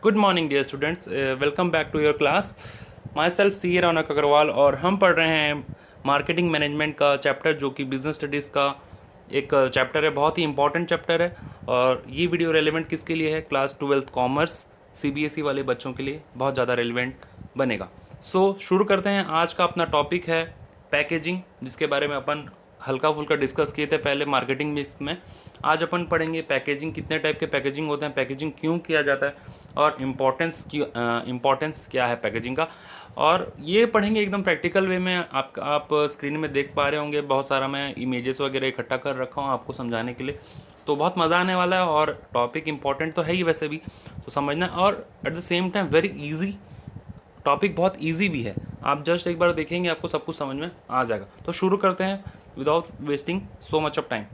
Good morning dear students, welcome back to your class. Myself C Raunak Agrawal और हम पढ़ रहे हैं मार्केटिंग मैनेजमेंट का चैप्टर जो कि बिजनेस स्टडीज़ का एक चैप्टर है। बहुत ही इंपॉर्टेंट चैप्टर है और ये वीडियो रेलिवेंट किसके लिए है? क्लास 12th कॉमर्स सीबीएसई वाले बच्चों के लिए बहुत ज़्यादा रेलिवेंट बनेगा। शुरू करते हैं। आज का अपना टॉपिक है पैकेजिंग, जिसके बारे में अपन हल्का फुल्का डिस्कस किए थे पहले मार्केटिंग में। आज अपन पढ़ेंगे पैकेजिंग, कितने टाइप के पैकेजिंग होते हैं, पैकेजिंग क्यों किया जाता है और इम्पोर्टेंस क्या है पैकेजिंग का। और ये पढ़ेंगे एकदम प्रैक्टिकल वे में। आप स्क्रीन में देख पा रहे होंगे, बहुत सारा मैं इमेजेस वगैरह इकट्ठा कर रखा हूँ आपको समझाने के लिए, तो बहुत मज़ा आने वाला है। और टॉपिक इम्पॉर्टेंट तो है ही वैसे भी, तो समझना, और at the same time very easy topic, बहुत इजी भी है। आप जस्ट एक बार देखेंगे आपको सब कुछ समझ में आ जाएगा। तो शुरू करते हैं without wasting so much of time.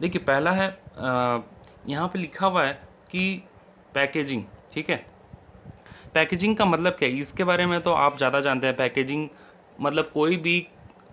देखिए, पहला है यहाँ पे लिखा हुआ है कि पैकेजिंग। ठीक है, पैकेजिंग का मतलब क्या है इसके बारे में तो आप ज़्यादा जानते हैं। पैकेजिंग मतलब कोई भी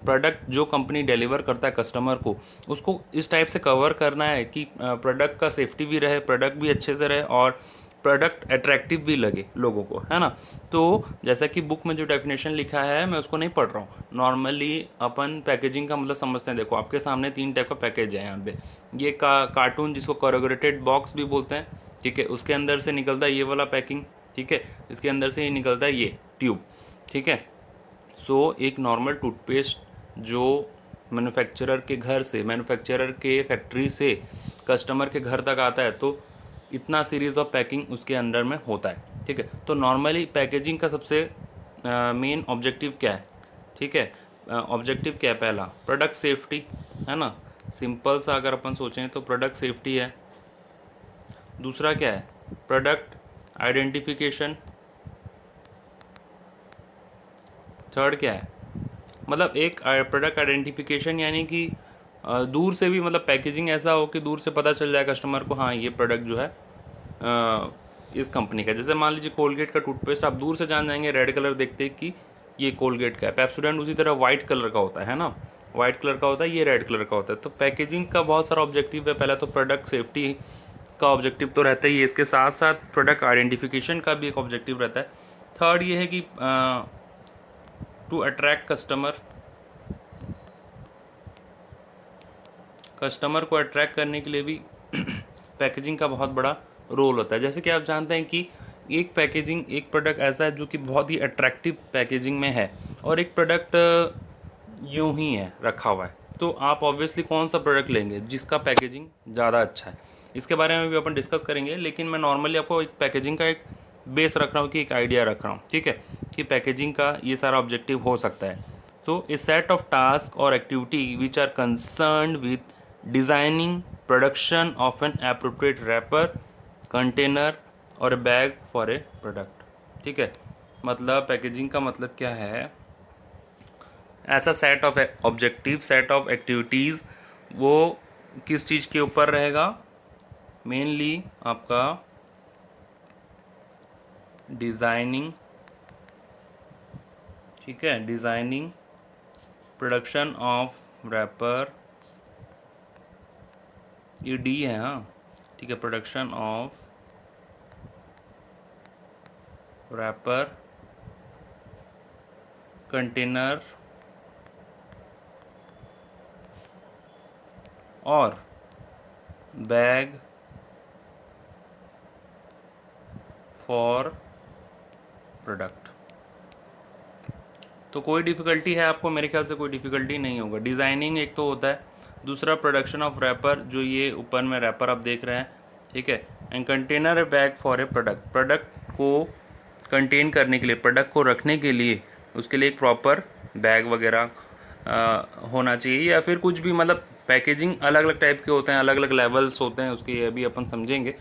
प्रोडक्ट जो कंपनी डिलीवर करता है कस्टमर को, उसको इस टाइप से कवर करना है कि प्रोडक्ट का सेफ्टी भी रहे, प्रोडक्ट भी अच्छे से रहे और प्रोडक्ट अट्रैक्टिव भी लगे लोगों को, है ना। तो जैसा कि बुक में जो डेफिनेशन लिखा है मैं उसको नहीं पढ़ रहा हूँ। नॉर्मली अपन पैकेजिंग का मतलब समझते हैं। देखो, आपके सामने 3 टाइप का पैकेज है यहाँ पे। ये कार्टून, जिसको कोरेगेटेड बॉक्स भी बोलते हैं, ठीक है, उसके अंदर से निकलता है ये वाला पैकिंग, ठीक है, इसके अंदर से ही निकलता है ये ट्यूब, ठीक है। एक नॉर्मल टूथपेस्ट जो मैन्युफैक्चरर के घर से, मैन्युफैक्चरर के फैक्ट्री से कस्टमर के घर तक आता है, तो इतना सीरीज़ ऑफ पैकिंग उसके अंदर में होता है, ठीक है। तो नॉर्मली पैकेजिंग का सबसे मेन ऑब्जेक्टिव क्या है? ठीक है, ऑब्जेक्टिव क्या है? पहला प्रोडक्ट सेफ्टी, है ना। सिंपल सा अगर अपन सोचें तो प्रोडक्ट सेफ्टी है। दूसरा क्या है? Product identification. थर्ड क्या है? मतलब एक प्रोडक्ट आइडेंटिफिकेशन, यानी कि दूर से भी, मतलब पैकेजिंग ऐसा हो कि दूर से पता चल जाए कस्टमर को, हाँ ये प्रोडक्ट जो है इस कंपनी का। जैसे मान लीजिए कोलगेट का टूथपेस्ट, आप दूर से जान जाएंगे रेड कलर देखते कि ये कोलगेट का है। पेप्सोडेंट उसी तरह वाइट कलर का होता है ना, वाइट कलर का होता है, ये रेड कलर का होता है। तो पैकेजिंग का बहुत सारा ऑब्जेक्टिव है। पहला तो प्रोडक्ट सेफ्टी का ऑब्जेक्टिव तो रहता ही है, इसके साथ साथ प्रोडक्ट आइडेंटिफिकेशन का भी एक ऑब्जेक्टिव रहता है। थर्ड ये है कि टू अट्रैक्ट कस्टमर को अट्रैक्ट करने के लिए भी पैकेजिंग का बहुत बड़ा रोल होता है। जैसे कि आप जानते हैं कि एक प्रोडक्ट ऐसा है जो कि बहुत ही अट्रैक्टिव पैकेजिंग में है, और एक प्रोडक्ट यूं ही है रखा हुआ है। तो आप ऑब्वियसली कौन सा प्रोडक्ट लेंगे जिसका पैकेजिंग ज़्यादा अच्छा है? इसके बारे में भी अपन डिस्कस करेंगे, लेकिन मैं नॉर्मली आपको एक पैकेजिंग का एक बेस रख रहा हूँ, कि एक आइडिया रख रहा हूँ, ठीक है, कि पैकेजिंग का ये सारा ऑब्जेक्टिव हो सकता है। तो ए सेट ऑफ टास्क और activity which are concern with designing production of an appropriate wrapper, container और बैग फॉर ए प्रोडक्ट, ठीक है। मतलब पैकेजिंग का मतलब क्या है? ऐसा set of objective, set of activities, वो किस चीज़ के ऊपर रहेगा? मेनली आपका डिज़ाइनिंग, ठीक है, डिज़ाइनिंग प्रोडक्शन ऑफ रैपर, ये डी है, हाँ, ठीक है, प्रोडक्शन ऑफ रैपर, कंटेनर और बैग फॉर प्रोडक्ट। तो कोई डिफ़िकल्टी है आपको? मेरे ख्याल से कोई डिफ़िकल्टी नहीं होगा। डिज़ाइनिंग एक तो होता है, दूसरा प्रोडक्शन ऑफ रैपर, जो ये ऊपर में रैपर आप देख रहे हैं, ठीक है, and container A bag for a product. Product को कंटेन करने के लिए, प्रोडक्ट को रखने के लिए, उसके लिए एक प्रॉपर बैग वगैरह होना चाहिए, या फिर कुछ भी। मतलब पैकेजिंग अलग अलग टाइप के होते हैं, अलग अलग लेवल्स होते हैं उसके, अभी अपन समझेंगे।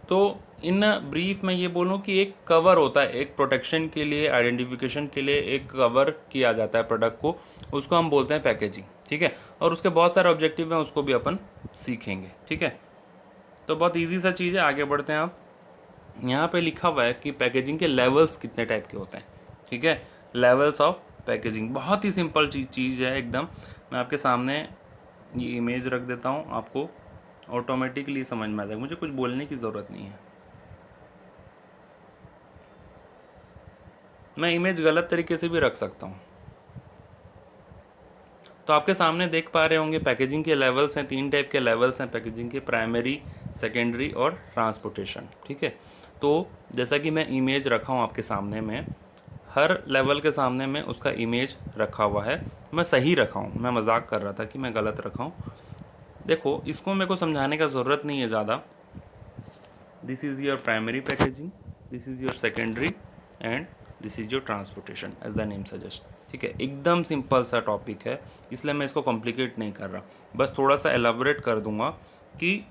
तो इन ब्रीफ में ये बोलूँ कि एक कवर होता है, एक प्रोटेक्शन के लिए, आइडेंटिफिकेशन के लिए एक कवर किया जाता है प्रोडक्ट को, उसको हम बोलते हैं पैकेजिंग, ठीक है। और उसके बहुत सारे ऑब्जेक्टिव हैं, उसको भी अपन सीखेंगे, ठीक है। तो बहुत इजी सा चीज़ है, आगे बढ़ते हैं। आप यहाँ पे लिखा हुआ है कि पैकेजिंग के लेवल्स कितने टाइप के होते हैं, ठीक है। लेवल्स ऑफ पैकेजिंग, बहुत ही सिंपल चीज़ है एकदम। मैं आपके सामने ये इमेज रख देता हूँ, आपको ऑटोमेटिकली समझ में आ जाएगा, मुझे कुछ बोलने की ज़रूरत नहीं है। मैं इमेज गलत तरीके से भी रख सकता हूँ। तो आपके सामने देख पा रहे होंगे पैकेजिंग के लेवल्स हैं, 3 टाइप के लेवल्स हैं पैकेजिंग के, प्राइमरी, सेकेंडरी और ट्रांसपोर्टेशन। ठीक है, तो जैसा कि मैं इमेज रखा हूँ आपके सामने में, हर लेवल के सामने में उसका इमेज रखा हुआ है। मैं सही रखा हूँ, मैं मजाक कर रहा था कि मैं गलत रखा हूँ। देखो, इसको मेरे को समझाने का ज़रूरत नहीं है ज़्यादा। This is your primary packaging, this is your secondary and this is your transportation as the name suggest. ठीक है, एकदम सिंपल सा टॉपिक है, इसलिए मैं इसको कॉम्प्लिकेट नहीं कर रहा, बस थोड़ा सा एलाबोरेट कर दूंगा कि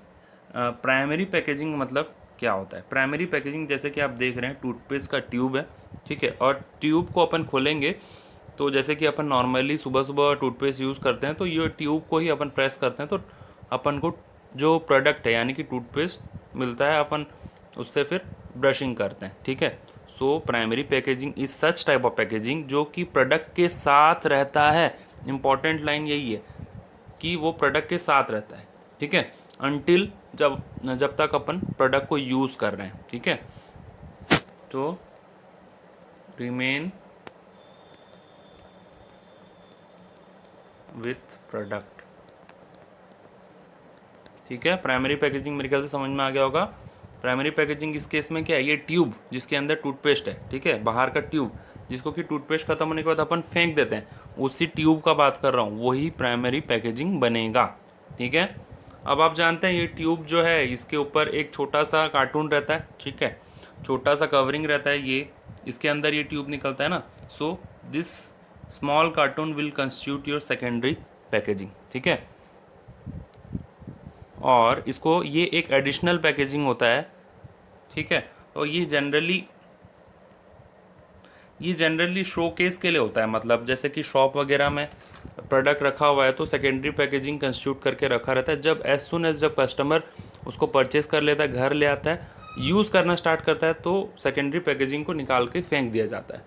प्राइमरी पैकेजिंग मतलब क्या होता है। प्राइमरी पैकेजिंग जैसे कि आप देख रहे हैं, टूथपेस्ट का ट्यूब है। ठीक है, और ट्यूब को अपन खोलेंगे तो जैसे कि अपन नॉर्मली सुबह सुबह टूथपेस्ट यूज़ करते हैं, तो ये ट्यूब को ही अपन प्रेस करते हैं तो अपन को जो प्रोडक्ट है यानी कि टूथपेस्ट मिलता है, अपन उससे फिर ब्रशिंग करते हैं। ठीक है, so primary packaging is such type of packaging जो कि प्रोडक्ट के साथ रहता है। इंपॉर्टेंट लाइन यही है कि वो प्रोडक्ट के साथ रहता है। ठीक है, अनटिल जब जब तक अपन प्रोडक्ट को यूज़ कर रहे हैं। ठीक है, तो रिमेन विथ प्रोडक्ट। ठीक है, प्राइमरी पैकेजिंग मेरे ख्याल से समझ में आ गया होगा। प्राइमरी पैकेजिंग इस केस में क्या है, ये ट्यूब जिसके अंदर टूथपेस्ट है, ठीक है, बाहर का ट्यूब जिसको कि टूथपेस्ट खत्म होने के बाद अपन फेंक देते हैं, उसी ट्यूब का बात कर रहा हूँ, वही प्राइमरी पैकेजिंग बनेगा। ठीक है, अब आप जानते हैं ये ट्यूब जो है इसके ऊपर एक छोटा सा कार्टून रहता है। ठीक है, छोटा सा कवरिंग रहता है, ये इसके अंदर ये ट्यूब निकलता है ना, so this small cartoon will constitute your secondary packaging. ठीक है, और इसको ये एक एडिशनल पैकेजिंग होता है। ठीक है, और ये जनरली शोकेस के लिए होता है, मतलब जैसे कि शॉप वगैरह में प्रोडक्ट रखा हुआ है तो सेकेंडरी पैकेजिंग कंस्टिट्यूट करके रखा रहता है। जब एज सुन एज जब कस्टमर उसको परचेस कर लेता है, घर ले आता है, यूज़ करना स्टार्ट करता है, तो सेकेंडरी पैकेजिंग को निकाल के फेंक दिया जाता है।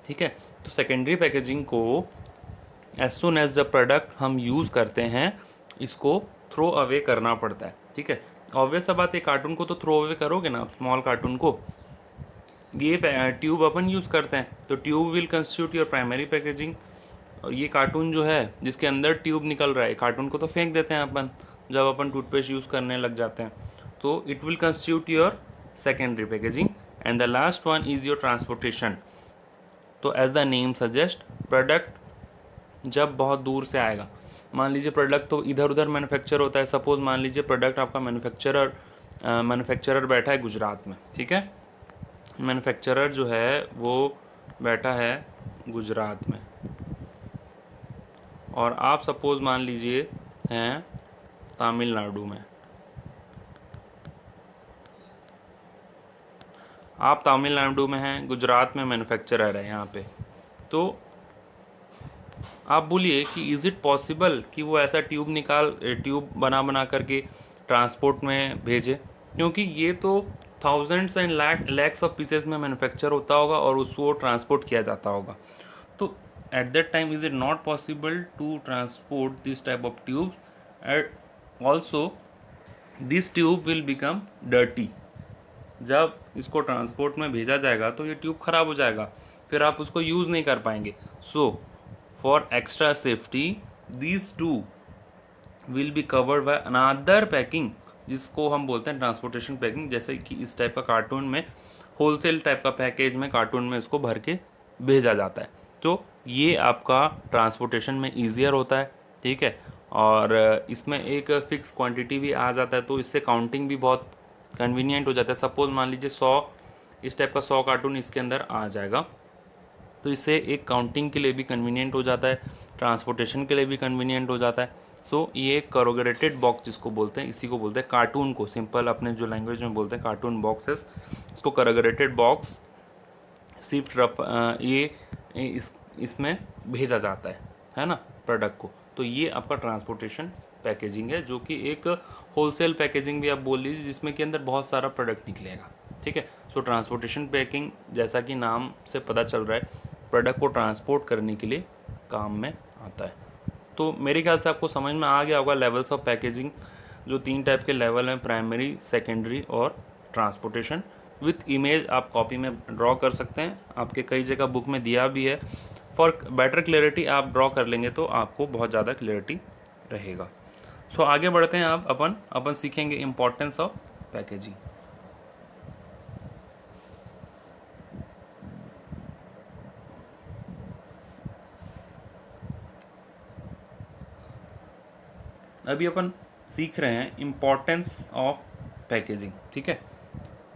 ठीक है, तो सेकेंडरी पैकेजिंग को as soon as the product हम यूज़ करते हैं, इसको थ्रो अवे करना पड़ता है। ठीक है, ऑब्वियस सा बात है, कार्टून को तो थ्रो अवे करोगे ना आप, स्मॉल कार्टून को। ये ट्यूब अपन यूज़ करते हैं तो tube will constitute your primary packaging. ये कार्टून जो है जिसके अंदर ट्यूब निकल रहा है, कार्टून को तो फेंक देते हैं अपन जब अपन टूथपेस्ट यूज़ करने लग जाते हैं, तो it will constitute your secondary packaging. And the last one is your transportation. तो as the name suggest, product जब बहुत दूर से आएगा, मान लीजिए प्रोडक्ट तो इधर उधर मैन्युफैक्चर होता है, सपोज मान लीजिए प्रोडक्ट आपका मैन्युफैक्चरर बैठा है गुजरात में। ठीक है, मैन्युफैक्चरर जो है वो बैठा है गुजरात में, और आप सपोज मान लीजिए हैं तमिलनाडु में। आप तमिलनाडु में हैं, गुजरात में मैन्युफैक्चरर है यहाँ पे, तो आप बोलिए कि इज़ इट पॉसिबल कि वो ऐसा ट्यूब बना करके ट्रांसपोर्ट में भेजे, क्योंकि ये तो thousands and lakhs of pieces में मैन्युफैक्चर होता होगा और उसको ट्रांसपोर्ट किया जाता होगा। तो at that time is it not possible to transport this type of tube, and also this tube will become dirty. जब इसको ट्रांसपोर्ट में भेजा जाएगा तो ये ट्यूब ख़राब हो जाएगा, फिर आप उसको यूज़ नहीं कर पाएंगे। So for extra safety these two will be covered by another packing, जिसको हम बोलते हैं ट्रांसपोर्टेशन पैकिंग। जैसे कि इस टाइप का कार्टून में, होलसेल टाइप का पैकेज में कार्टून में इसको भर के भेजा जाता है, तो ये आपका ट्रांसपोर्टेशन में ईजियर होता है। ठीक है, और इसमें एक फ़िक्स क्वांटिटी भी आ जाता है, तो इससे काउंटिंग भी बहुत कन्वीनियंट हो जाता है। सपोज़ मान लीजिए 100, इस टाइप का 100 कार्टून इसके अंदर आ जाएगा, तो इससे एक काउंटिंग के लिए भी कन्वीनियंट हो जाता है, ट्रांसपोर्टेशन के लिए भी कन्वीनियंट हो जाता है। सो ये करोगरेटेड बॉक्स जिसको बोलते हैं, इसी को बोलते हैं कार्टून को, सिंपल अपने जो लैंग्वेज में बोलते हैं कार्टून बॉक्सेस, इसको करोगरेटेड बॉक्स शिफ्ट रफ ये इसमें भेजा जाता है ना प्रोडक्ट को। तो ये आपका ट्रांसपोर्टेशन पैकेजिंग है, जो कि एक होलसेल पैकेजिंग भी आप बोल लीजिए, जिसमें कि अंदर बहुत सारा प्रोडक्ट निकलेगा। ठीक है, सो ट्रांसपोर्टेशन पैकिंग जैसा कि नाम से पता चल रहा है, प्रोडक्ट को ट्रांसपोर्ट करने के लिए काम में आता है। तो मेरे ख्याल से आपको समझ में आ गया होगा लेवल्स ऑफ पैकेजिंग, जो 3 टाइप के लेवल हैं, प्राइमरी, सेकेंडरी और ट्रांसपोर्टेशन। विथ इमेज आप कॉपी में ड्रॉ कर सकते हैं, आपके कई जगह बुक में दिया भी है। फॉर बेटर क्लियरिटी आप ड्रॉ कर लेंगे तो आपको बहुत ज़्यादा क्लियरिटी रहेगा। सो आगे बढ़ते हैं। आप अपन सीखेंगे इम्पोर्टेंस ऑफ पैकेजिंग। अभी अपन सीख रहे हैं इम्पोर्टेंस ऑफ पैकेजिंग, ठीक है।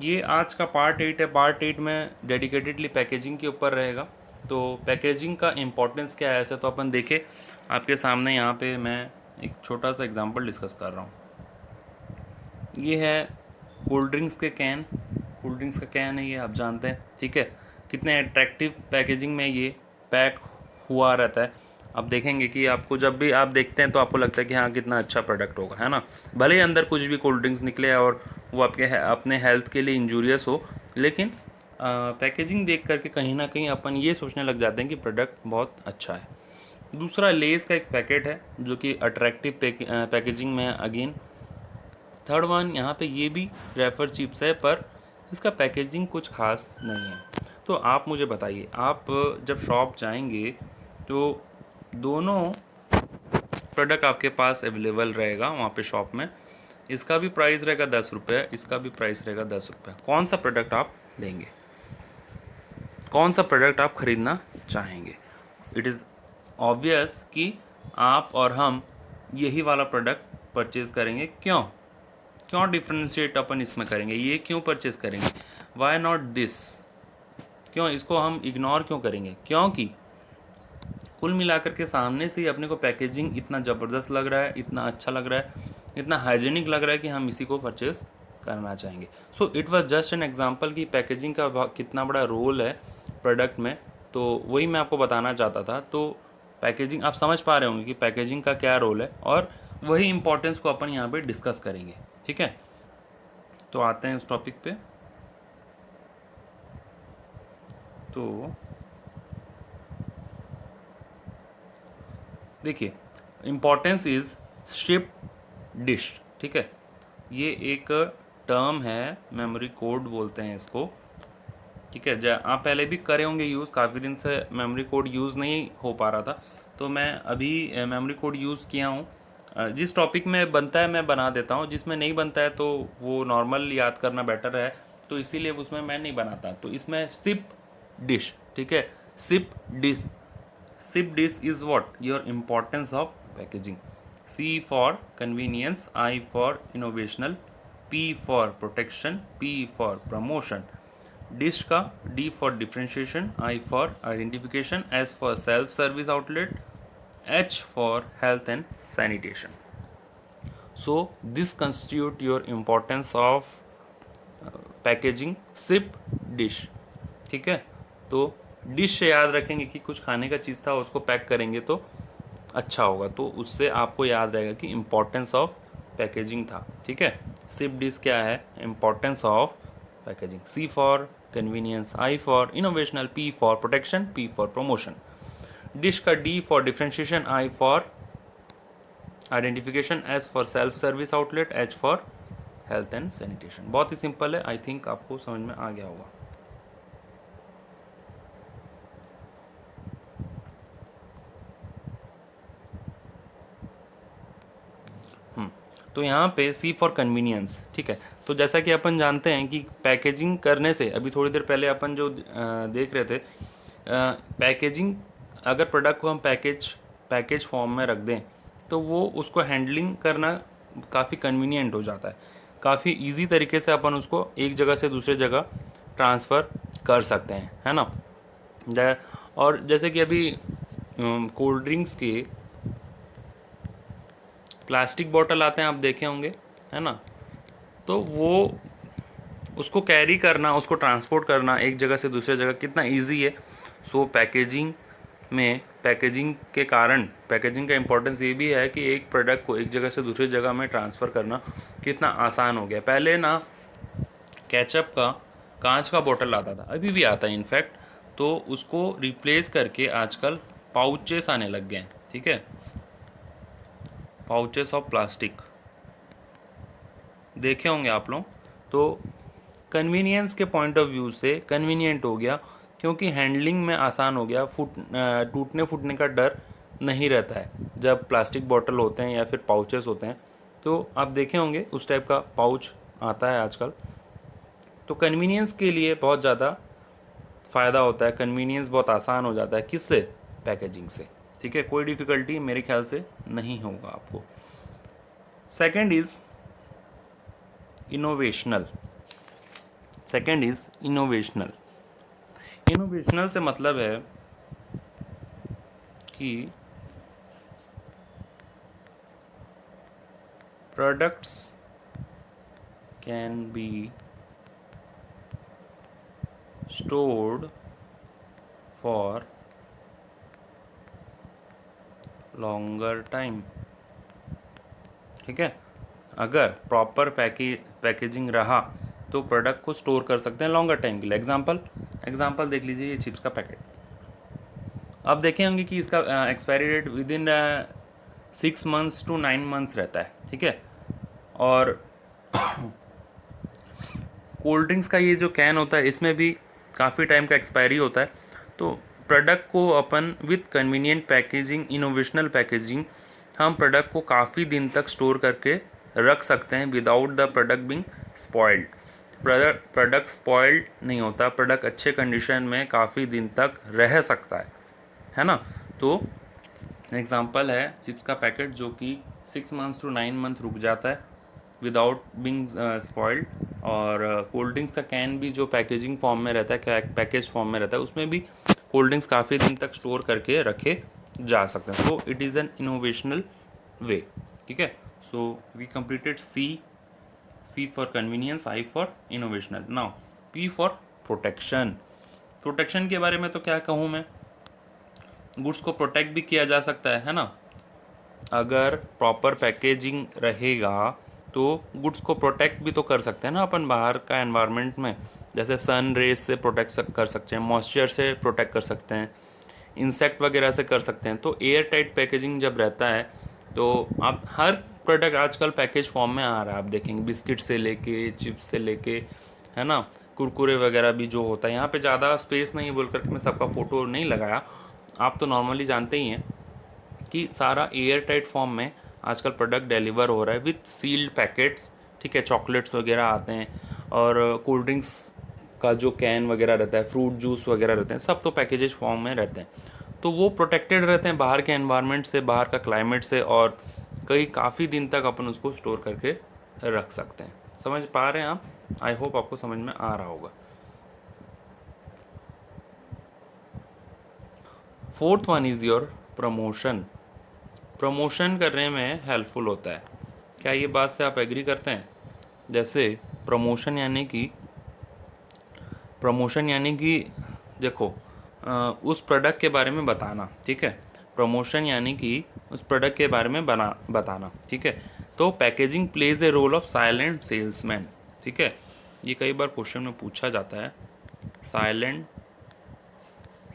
ये आज का पार्ट 8 है। पार्ट 8 में डेडिकेटेडली पैकेजिंग के ऊपर रहेगा। तो पैकेजिंग का इम्पोर्टेंस क्या है, ऐसे तो अपन देखें आपके सामने यहाँ पे मैं एक छोटा सा एग्जांपल डिस्कस कर रहा हूँ। ये है कोल्ड ड्रिंक्स के कैन, कोल्ड ड्रिंक्स का कैन है ये, आप जानते हैं, ठीक है। कितने अट्रैक्टिव पैकेजिंग में ये पैक हुआ रहता है। आप देखेंगे कि आपको जब भी आप देखते हैं तो आपको लगता है कि हाँ कितना अच्छा प्रोडक्ट होगा, है ना। भले ही अंदर कुछ भी कोल्ड ड्रिंक्स निकले और वो आपके अपने हेल्थ के लिए इंजूरियस हो, लेकिन पैकेजिंग देख करके कहीं ना कहीं अपन ये सोचने लग जाते हैं कि प्रोडक्ट बहुत अच्छा है। दूसरा लेस का एक पैकेट है जो कि अट्रैक्टिव पैकेजिंग में अगेन। थर्ड वन यहाँ पे ये भी रेफर चिप्स है पर इसका पैकेजिंग कुछ खास नहीं है। तो आप मुझे बताइए, आप जब शॉप जाएंगे तो दोनों प्रोडक्ट आपके पास अवेलेबल रहेगा वहाँ पे शॉप में। इसका भी प्राइस रहेगा 10 रुपये, इसका भी प्राइस रहेगा 10 रुपये। कौन सा प्रोडक्ट आप लेंगे, कौन सा प्रोडक्ट आप ख़रीदना चाहेंगे? इट इज़ ऑब्वियस कि आप और हम यही वाला प्रोडक्ट परचेज़ करेंगे। क्यों क्यों डिफ्रेंशिएट अपन इसमें करेंगे, ये क्यों परचेज़ करेंगे? Why not this? क्यों इसको हम इग्नोर क्यों करेंगे? क्योंकि कुल मिलाकर के सामने से ही अपने को पैकेजिंग इतना ज़बरदस्त लग रहा है, इतना अच्छा लग रहा है, इतना हाइजीनिक लग रहा है कि हम इसी को परचेज़ करना चाहेंगे। So it was just an example कि पैकेजिंग का कितना बड़ा रोल है प्रोडक्ट में। तो वही मैं आपको बताना चाहता था। तो पैकेजिंग आप समझ पा रहे होंगे कि पैकेजिंग का क्या रोल है, और वही इंपॉर्टेंस को अपन यहाँ पे डिस्कस करेंगे, ठीक है। तो आते हैं उस टॉपिक पे। तो देखिए, इम्पॉर्टेंस इज़ शिप डिश, ठीक है। ये एक टर्म है, मेमोरी कोड बोलते हैं इसको, ठीक है। आप पहले भी करे होंगे यूज़, काफ़ी दिन से मेमोरी कोड यूज़ नहीं हो पा रहा था, तो मैं अभी मेमोरी कोड यूज़ किया हूँ। जिस टॉपिक में बनता है मैं बना देता हूँ, जिसमें नहीं बनता है तो वो नॉर्मल याद करना बेटर है, तो इसीलिए उसमें मैं नहीं बनाता। तो इसमें सिप डिश, ठीक है, SIP dish. Sip dish is what? Your importance of packaging. C for convenience, I for innovational, P for protection, P for promotion. Dish का D for differentiation, I for identification, S for self service outlet, H for health and sanitation. So this constitute your importance of packaging sip dish, ठीक है। तो dish से याद रखेंगे कि कुछ खाने का चीज़ था, उसको पैक करेंगे तो अच्छा होगा, तो उससे आपको याद रहेगा कि इम्पोर्टेंस ऑफ पैकेजिंग था, ठीक है। सिप डिश क्या है? Importance of packaging. C for convenience, I for innovational, P for protection, P for promotion. DISH का D for differentiation, I for identification, S for self service outlet, H for health and sanitation. बहुत ही simple है, I think आपको समझ में आ गया होगा। तो यहाँ पे सी फॉर कन्वीनियंस, ठीक है। तो जैसा कि अपन जानते हैं कि पैकेजिंग करने से, अभी थोड़ी देर पहले अपन जो देख रहे थे, पैकेजिंग, अगर प्रोडक्ट को हम पैकेज फॉर्म में रख दें तो वो उसको हैंडलिंग करना काफ़ी कन्वीनियंट हो जाता है। काफ़ी इजी तरीके से अपन उसको एक जगह से दूसरे जगह ट्रांसफ़र कर सकते हैं, है ना। और जैसे कि अभी कोल्ड ड्रिंक्स के प्लास्टिक बॉटल आते हैं, आप देखे होंगे, है ना। तो वो उसको कैरी करना, उसको ट्रांसपोर्ट करना एक जगह से दूसरे जगह कितना इजी है। सो पैकेजिंग में, पैकेजिंग के कारण, पैकेजिंग का इम्पोर्टेंस ये भी है कि एक प्रोडक्ट को एक जगह से दूसरी जगह में ट्रांसफ़र करना कितना आसान हो गया। पहले ना केचप का कांच का बोतल आता था, अभी भी आता है इनफैक्ट, तो उसको रिप्लेस करके आजकल पाउचेस आने लग गए हैं, ठीक है। पाउचेस ऑफ प्लास्टिक देखे होंगे आप लोग। तो कन्वीनियंस के पॉइंट ऑफ व्यू से कन्वीनियंट हो गया, क्योंकि हैंडलिंग में आसान हो गया, टूटने फूटने का डर नहीं रहता है। जब प्लास्टिक बॉटल होते हैं या फिर पाउचेस होते हैं, तो आप देखे होंगे उस टाइप का पाउच आता है आजकल। तो कन्वीनियंस के लिए बहुत ज़्यादा फ़ायदा होता है, कन्वीनियंस बहुत आसान हो जाता है। किससे? पैकेजिंग से। ठीक है, कोई डिफ़िकल्टी मेरे ख्याल से नहीं होगा आपको। Second is innovational. Second is innovational. Innovational से मतलब है कि products can be stored for longer time। ठीक है, अगर प्रॉपर पैकेजिंग रहा तो प्रोडक्ट को स्टोर कर सकते हैं लॉन्गर टाइम के लिए। एग्जांपल देख लीजिए, ये चिप्स का पैकेट, आप देखे होंगे कि इसका expiry date within 6 months to 9 months रहता है। ठीक है, और कोल्ड ड्रिंक्स का ये जो कैन होता है, इसमें भी काफ़ी टाइम का एक्सपायरी होता है। तो प्रोडक्ट को अपन with convenient packaging, innovational packaging, हम प्रोडक्ट को काफ़ी दिन तक स्टोर करके रख सकते हैं without the product being spoiled. Product spoiled नहीं होता, प्रोडक्ट अच्छे कंडीशन में काफ़ी दिन तक रह सकता है ना। तो एग्जांपल है चिप्स का पैकेट, जो कि 6 मंथ्स to 9 मंथ रुक जाता है विदाउट बिंग स्पॉइल्ड। और कोल्ड ड्रिंक्स का कैन भी जो पैकेजिंग फॉर्म में रहता है, पैकेज फॉर्म में रहता है, उसमें भी कोल्ड ड्रिंक्स काफ़ी दिन तक स्टोर करके रखे जा सकते हैं। So it is an innovational way. ठीक है, so we completed C for convenience, I for innovational. Now P for protection. Protection के बारे में तो क्या कहूँ मैं, गुड्स को प्रोटेक्ट भी किया जा सकता है ना। अगर प्रॉपर पैकेजिंग रहेगा तो गुड्स को प्रोटेक्ट भी तो कर सकते हैं ना अपन बाहर का एनवायरनमेंट में। जैसे सन रेज से प्रोटेक्ट कर सकते हैं, मॉइस्चर से प्रोटेक्ट कर सकते हैं, इंसेक्ट वगैरह से कर सकते हैं। तो एयर टाइट पैकेजिंग जब रहता है तो आप हर प्रोडक्ट आजकल पैकेज फॉर्म में आ रहा है। आप देखेंगे बिस्किट से लेके चिप्स से लेके, है ना, कुरकुरे वगैरह भी जो होता है। यहाँ पे ज़्यादा स्पेस नहीं बोल करके मैं सबका फ़ोटो नहीं लगाया, आप तो नॉर्मली जानते ही हैं कि सारा एयर टाइट फॉर्म में आजकल प्रोडक्ट डिलीवर हो रहा है विथ सील्ड पैकेट्स। ठीक है, चॉकलेट्स वगैरह आते हैं, और कोल्ड ड्रिंक्स का जो कैन वगैरह रहता है, फ्रूट जूस वगैरह रहते हैं, सब तो पैकेजेज फॉर्म में रहते हैं। तो वो प्रोटेक्टेड रहते हैं बाहर के एनवायरनमेंट से, बाहर का क्लाइमेट से, और कई काफ़ी दिन तक अपन उसको स्टोर करके रख सकते हैं। समझ पा रहे हैं आप? आई होप आपको समझ में आ रहा होगा। Fourth one is your promotion. Promotion करने में हेल्पफुल होता है। क्या ये बात से आप एग्री करते हैं? जैसे प्रमोशन यानी कि देखो, उस प्रोडक्ट के बारे में बताना। ठीक है, प्रमोशन यानी कि उस प्रोडक्ट के बारे में बताना। ठीक है, तो packaging plays a role of silent salesman. ठीक है, ये कई बार क्वेश्चन में पूछा जाता है, साइलेंट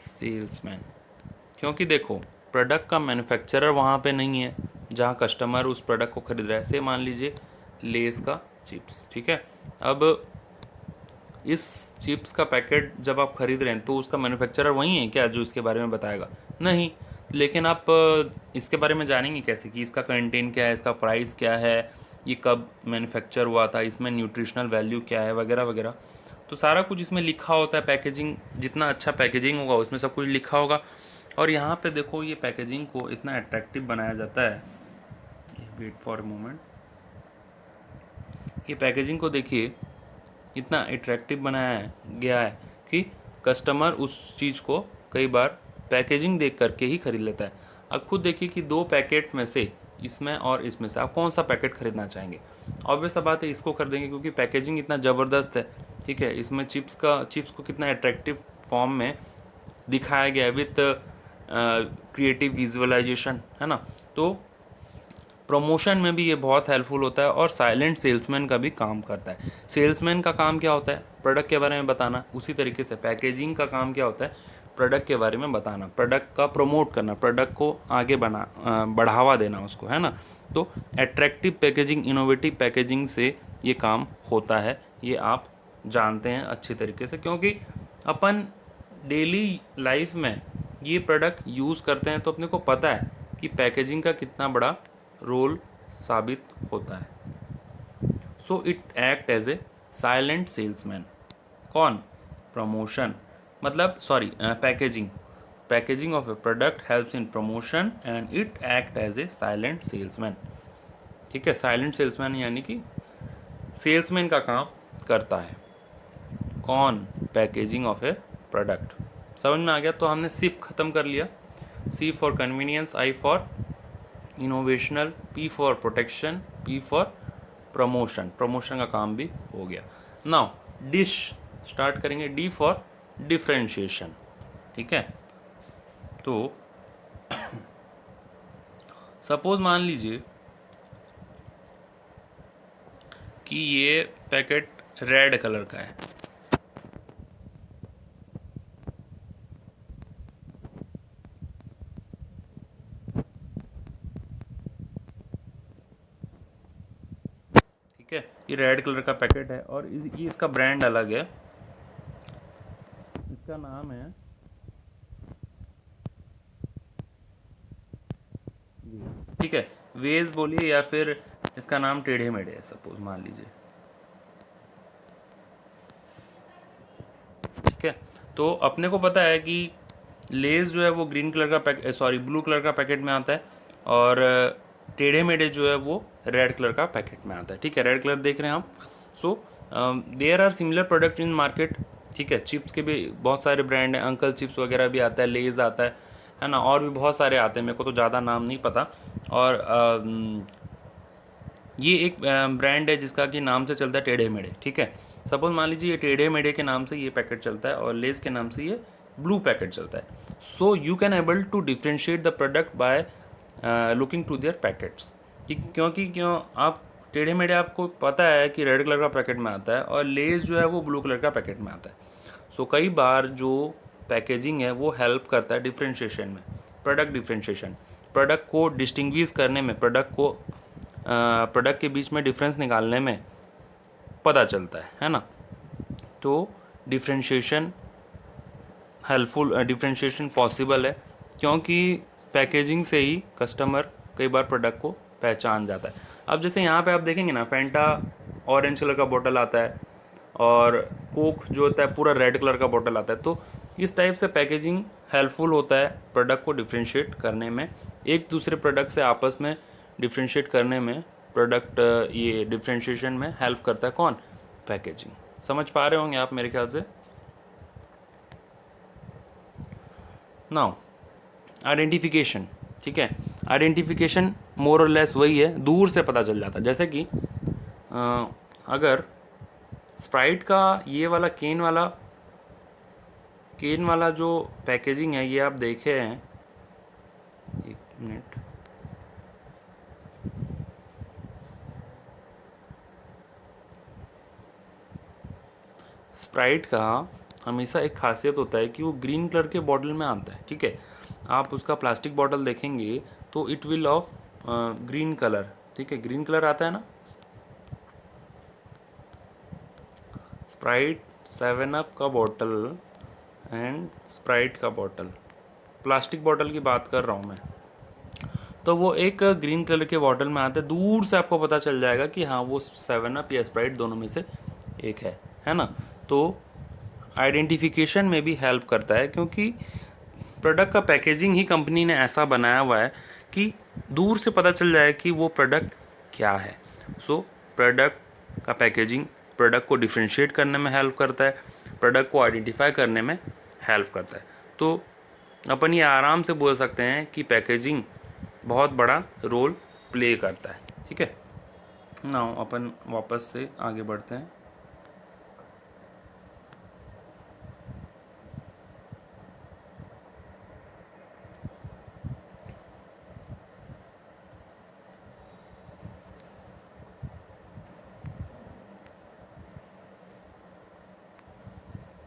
सेल्समैन। क्योंकि देखो, प्रोडक्ट का मैन्युफैक्चरर वहाँ पे नहीं है जहाँ कस्टमर उस प्रोडक्ट को खरीद रहा है। से मान लीजिए लेस का चिप्स। ठीक है, अब इस चिप्स का पैकेट जब आप खरीद रहे हैं तो उसका मैन्युफैक्चरर वही है क्या जो इसके बारे में बताएगा? नहीं। लेकिन आप इसके बारे में जानेंगे कैसे कि इसका कंटेंट क्या है, इसका प्राइस क्या है, ये कब मैन्युफैक्चर हुआ था, इसमें न्यूट्रिशनल वैल्यू क्या है, वगैरह वगैरह। तो सारा कुछ इसमें लिखा होता है। पैकेजिंग, जितना अच्छा पैकेजिंग होगा उसमें सब कुछ लिखा होगा। और यहाँ पे देखो, ये पैकेजिंग को इतना अट्रैक्टिव बनाया जाता है, वेट फॉर अ मोमेंट, ये पैकेजिंग को देखिए, इतना अट्रैक्टिव बनाया गया है कि कस्टमर उस चीज़ को कई बार पैकेजिंग देख करके ही खरीद लेता है। अब खुद देखिए कि 2 पैकेट में से, इसमें और इसमें से, आप कौन सा पैकेट खरीदना चाहेंगे? ऑब्वियस सा बात है, इसको खरीदेंगे, क्योंकि पैकेजिंग इतना ज़बरदस्त है। ठीक है, इसमें चिप्स को कितना अट्रैक्टिव फॉर्म में दिखाया गया है विथ क्रिएटिव विजुअलाइजेशन, है ना। तो प्रमोशन में भी ये बहुत हेल्पफुल होता है, और साइलेंट सेल्समैन का भी काम करता है। सेल्समैन का काम क्या होता है? प्रोडक्ट के बारे में बताना। उसी तरीके से पैकेजिंग का काम क्या होता है? प्रोडक्ट के बारे में बताना, प्रोडक्ट का प्रमोट करना, प्रोडक्ट को आगे बढ़ावा देना उसको, है ना। तो एट्रैक्टिव पैकेजिंग, इनोवेटिव पैकेजिंग से ये काम होता है, ये आप जानते हैं अच्छी तरीके से, क्योंकि अपन डेली लाइफ में ये प्रोडक्ट यूज़ करते हैं तो अपने को पता है कि पैकेजिंग का कितना बड़ा रोल साबित होता है। So it act as a silent salesman. कौन? प्रमोशन, मतलब sorry packaging. Packaging of a product helps in promotion and it act as a silent salesman. ठीक है, साइलेंट सेल्समैन यानी कि सेल्समैन का काम करता है। कौन? Packaging of a product. समझ में आ गया? तो हमने सिप खत्म कर लिया। C for convenience, I for innovational, P for protection, P for promotion. Promotion का काम भी हो गया। नाउ डिश स्टार्ट करेंगे। D for differentiation. ठीक है, तो सपोज मान लीजिए कि ये पैकेट रेड कलर का है। ठीक है, ये रेड कलर का पैकेट है और ये इसका ब्रांड अलग है। इसका नाम है ठीक है, वेज बोलिए या फिर इसका नाम टेढ़े मेढ़े है, सपोज मान लीजिए। ठीक है, तो अपने को पता है कि लेस जो है वो ग्रीन कलर का पैकेट, सॉरी ब्लू कलर का पैकेट में आता है, और टेढ़े मेढ़े जो है वो रेड कलर का पैकेट में आता है। ठीक है, रेड कलर देख रहे हैं आप। So there are similar product in market. ठीक है, चिप्स के भी बहुत सारे ब्रांड हैं, अंकल चिप्स वगैरह भी आता है, लेज आता है ना, और भी बहुत सारे आते हैं, मेरे को तो ज़्यादा नाम नहीं पता। और ये एक ब्रांड है जिसका कि नाम से चलता है टेढ़े मेढ़े। ठीक है, सपोज मान लीजिए ये टेढ़े मेढ़े के नाम से ये पैकेट चलता है और लेस के नाम से ये ब्लू पैकेट चलता है। So you can able to differentiate the product by looking to their packets. क्योंकि क्यों आप टेढ़े मेढ़े आपको पता है कि रेड कलर का पैकेट में आता है और लेस जो है वो ब्लू कलर का पैकेट में आता है। सो कई बार जो पैकेजिंग है वो हेल्प करता है डिफ्रेंशिएशन में, प्रोडक्ट डिफ्रेंशिएशन, प्रोडक्ट को डिस्टिंग्विश करने में, प्रोडक्ट के बीच में डिफरेंस निकालने में पता चलता है ना। तो डिफ्रेंशिएशन हेल्पफुल, डिफ्रेंशिएशन पॉसिबल है क्योंकि पैकेजिंग से ही कस्टमर कई बार प्रोडक्ट को पहचान जाता है। अब जैसे यहाँ पे आप देखेंगे ना, फैंटा ऑरेंज कलर का बोतल आता है और कोक जो होता है पूरा रेड कलर का बोतल आता है। तो इस टाइप से पैकेजिंग हेल्पफुल होता है प्रोडक्ट को डिफ्रेंशिएट करने में, एक दूसरे प्रोडक्ट से आपस में डिफ्रेंशिएट करने में। प्रोडक्ट ये डिफ्रेंशिएशन में हेल्प करता है। कौन? पैकेजिंग। समझ पा रहे होंगे आप मेरे ख्याल से। Now identification. ठीक है, आइडेंटिफिकेशन मोर और लेस वही है, दूर से पता चल जाता है। जैसे कि अगर स्प्राइट का ये वाला केन वाला जो पैकेजिंग है ये आप देखे हैं, एक मिनट, स्प्राइट का हमेशा एक खासियत होता है कि वो ग्रीन कलर के बॉटल में आता है। ठीक है, आप उसका प्लास्टिक बॉटल देखेंगे तो it will of green colour. ठीक है, ग्रीन कलर आता है ना। स्प्राइट 7 अप का बॉटल एंड स्प्राइट का बॉटल, प्लास्टिक बॉटल की बात कर रहा हूँ मैं, तो वो एक ग्रीन कलर के बॉटल में आता है। दूर से आपको पता चल जाएगा कि हाँ वो 7 अप या स्प्राइट दोनों में से एक है ना। तो आइडेंटिफिकेशन में भी हेल्प करता है क्योंकि प्रोडक्ट का पैकेजिंग ही कंपनी ने ऐसा बनाया हुआ है कि दूर से पता चल जाए कि वो प्रोडक्ट क्या है। सो प्रोडक्ट का पैकेजिंग प्रोडक्ट को डिफ्रेंशिएट करने में हेल्प करता है, प्रोडक्ट को आइडेंटिफाई करने में हेल्प करता है। तो अपन ये आराम से बोल सकते हैं कि पैकेजिंग बहुत बड़ा रोल प्ले करता है। ठीक है, नाउ अपन वापस से आगे बढ़ते हैं।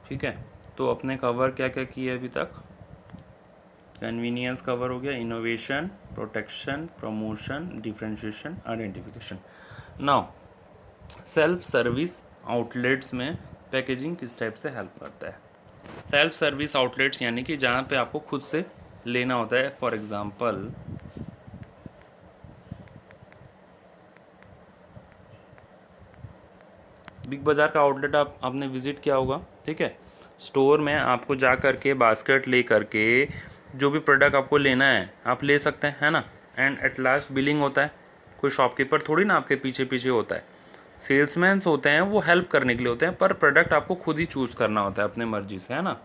ठीक है, तो अपने कवर क्या क्या किए अभी तक? कन्वीनियंस कवर हो गया, innovation, protection, promotion, differentiation, identification. Now self service outlets में पैकेजिंग किस टाइप से हेल्प करता है। सेल्फ सर्विस आउटलेट्स यानी कि जहाँ पे आपको खुद से लेना होता है। फॉर एग्जांपल बिग बाज़ार का आउटलेट आपने विज़िट किया होगा, ठीक है। स्टोर में आपको जा कर के बास्केट ले करके जो भी प्रोडक्ट आपको लेना है आप ले सकते हैं, है ना। एंड एट लास्ट बिलिंग होता है। कोई शॉपकीपर थोड़ी ना आपके पीछे पीछे होता है। सेल्समैन्स होते हैं, वो हेल्प करने के लिए होते हैं, पर प्रोडक्ट आपको खुद ही चूज़ करना होता है अपने मर्जी से, है ना।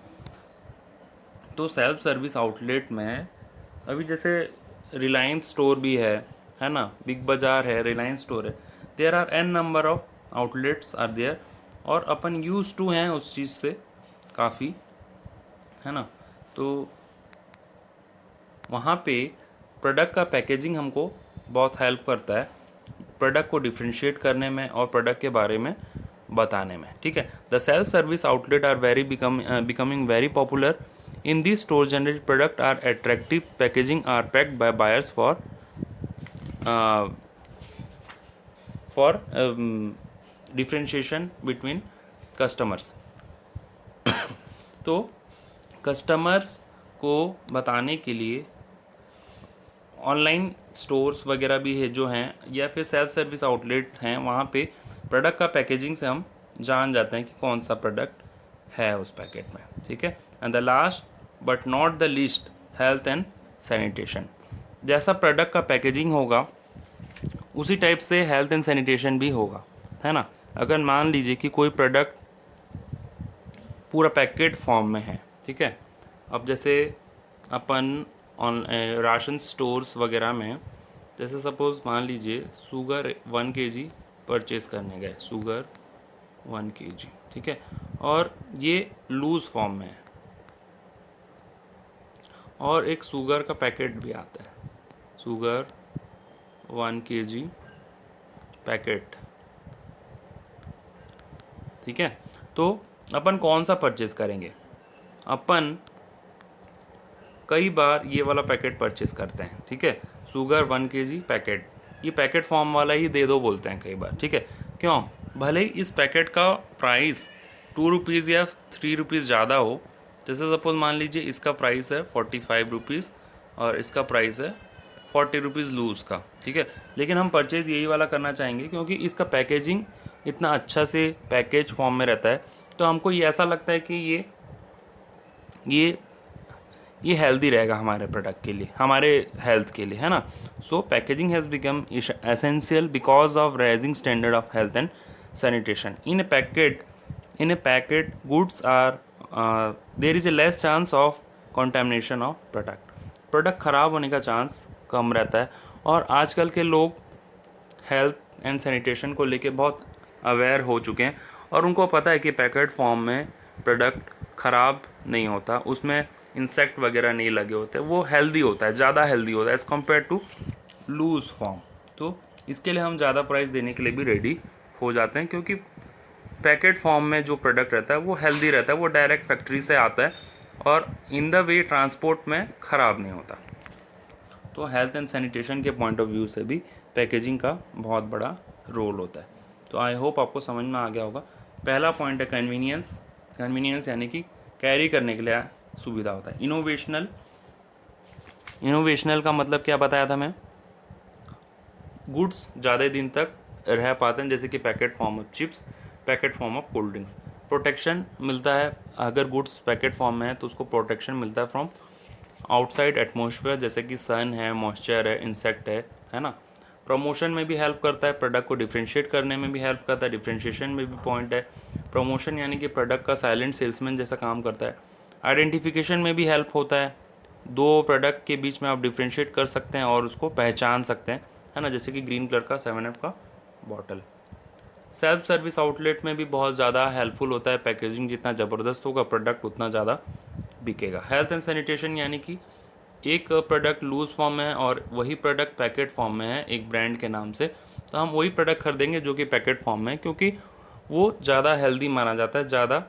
तो सेल्फ सर्विस आउटलेट में अभी जैसे रिलायंस स्टोर भी है ना, बिग बाज़ार है, रिलायंस स्टोर है। There are an number of outlets are there, और अपन यूज टू हैं उस चीज़ से काफ़ी, है ना। तो वहाँ पे प्रोडक्ट का पैकेजिंग हमको बहुत हेल्प करता है प्रोडक्ट को डिफ्रेंशिएट करने में और प्रोडक्ट के बारे में बताने में, ठीक है। The self service outlet are becoming very popular in this store. Generated product are attractive packaging are packed by buyers for differentiation between customers. तो कस्टमर्स को बताने के लिए ऑनलाइन स्टोर्स वगैरह भी है जो हैं, या फिर सेल्फ सर्विस आउटलेट हैं, वहाँ पे प्रोडक्ट का पैकेजिंग से हम जान जाते हैं कि कौन सा प्रोडक्ट है उस पैकेट में, ठीक है। And the last but not the least, health and sanitation. जैसा प्रोडक्ट का पैकेजिंग होगा उसी टाइप से हेल्थ एंड सैनिटेशन भी होगा, है ना। अगर मान लीजिए कि कोई प्रोडक्ट पूरा पैकेट फॉर्म में है, ठीक है। अब जैसे अपन राशन स्टोर्स वगैरह में, जैसे सपोज़ मान लीजिए शुगर 1 kg परचेज़ करने गए, शुगर 1 kg, ठीक है, और ये लूज़ फॉर्म में है, और एक शुगर का पैकेट भी आता है, शुगर 1 kg पैकेट, ठीक है। तो अपन कौन सा परचेज़ करेंगे? अपन कई बार ये वाला पैकेट परचेज़ करते हैं, ठीक है। शुगर 1 kg पैकेट, ये पैकेट फॉर्म वाला ही दे दो बोलते हैं कई बार, ठीक है। क्यों? भले ही इस पैकेट का प्राइस 2 रुपीज़ या 3 रुपीज़ ज़्यादा हो। जैसे सपोज मान लीजिए इसका प्राइस है 45 रुपीज़ और इसका प्राइस है 40 रुपीज़ लूज़ का, ठीक है। लेकिन हम परचेज़ यही वाला करना चाहेंगे क्योंकि इसका पैकेजिंग इतना अच्छा से पैकेज फॉर्म में रहता है, तो हमको ये ऐसा लगता है कि ये ये हेल्दी रहेगा हमारे प्रोडक्ट के लिए, हमारे हेल्थ के लिए, है ना। So packaging has become essential because of rising standard of health and sanitation. In a packet goods are there is a less chance of contamination of product ख़राब होने का चांस कम रहता है। और आजकल के लोग हेल्थ एंड सैनिटेशन को लेके बहुत अवेयर हो चुके हैं, और उनको पता है कि पैकेट फॉर्म में प्रोडक्ट ख़राब नहीं होता, उसमें इंसेक्ट वगैरह नहीं लगे होते, वो हेल्दी होता है, ज़्यादा हेल्दी होता है as compare to loose form. तो इसके लिए हम ज़्यादा प्राइस देने के लिए भी रेडी हो जाते हैं, क्योंकि पैकेट फॉर्म में जो प्रोडक्ट रहता है वो हेल्दी रहता है, वो डायरेक्ट फैक्ट्री से आता है और इन द वे ट्रांसपोर्ट में ख़राब नहीं होता। तो हेल्थ एंड सैनिटेशन के पॉइंट ऑफ व्यू से भी पैकेजिंग का बहुत बड़ा रोल होता है। तो आई होप आपको समझ में आ गया होगा। पहला पॉइंट है कन्वीनियंस यानी कि कैरी करने के लिए सुविधा होता है। इनोवेशनल का मतलब क्या बताया था मैं? गुड्स ज़्यादा दिन तक रह पाते हैं, जैसे कि packet form of chips, packet form of cold drinks. Protection मिलता है, अगर गुड्स पैकेट फॉर्म में है तो उसको प्रोटेक्शन मिलता है फ्रॉम आउटसाइड एटमॉस्फेयर, जैसे कि सन है, मॉइस्चर है, इंसेक्ट है ना। प्रमोशन में भी हेल्प करता है, प्रोडक्ट को डिफ्रेंशिएट करने में भी हेल्प करता है, डिफ्रेंशिएशन में भी पॉइंट है। प्रमोशन यानी कि प्रोडक्ट का साइलेंट सेल्समैन जैसा काम करता है। आइडेंटिफिकेशन में भी हेल्प होता है, दो प्रोडक्ट के बीच में आप डिफ्रेंशिएट कर सकते हैं और उसको पहचान सकते हैं, है ना, जैसे कि ग्रीन कलर का 7 अप का बॉटल। सेल्फ सर्विस आउटलेट में भी बहुत ज़्यादा हेल्पफुल होता है, पैकेजिंग जितना ज़बरदस्त होगा प्रोडक्ट उतना ज़्यादा बिकेगा। हेल्थ एंड सैनिटेशन यानी कि एक प्रोडक्ट लूज़ फॉर्म में है और वही प्रोडक्ट पैकेट फॉर्म में है एक ब्रांड के नाम से, तो हम वही प्रोडक्ट खरीदेंगे जो कि पैकेट फॉर्म में है, क्योंकि वो ज़्यादा हेल्दी माना जाता है, ज़्यादा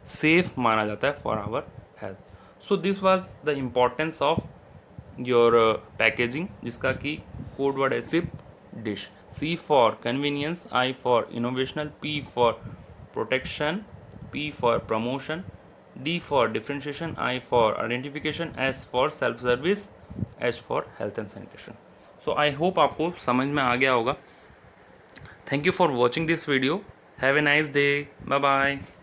सेफ माना जाता है for our health. So this was the importance of your packaging, जिसका कि कोड वर्ड है SIP DISH. C for convenience, I for innovational, P for protection, P for promotion, D for differentiation, I for identification, S for self service, H for health and sanitation. So I hope आपको समझ में आ गया होगा. Thank you for watching this video. Have a nice day. Bye bye.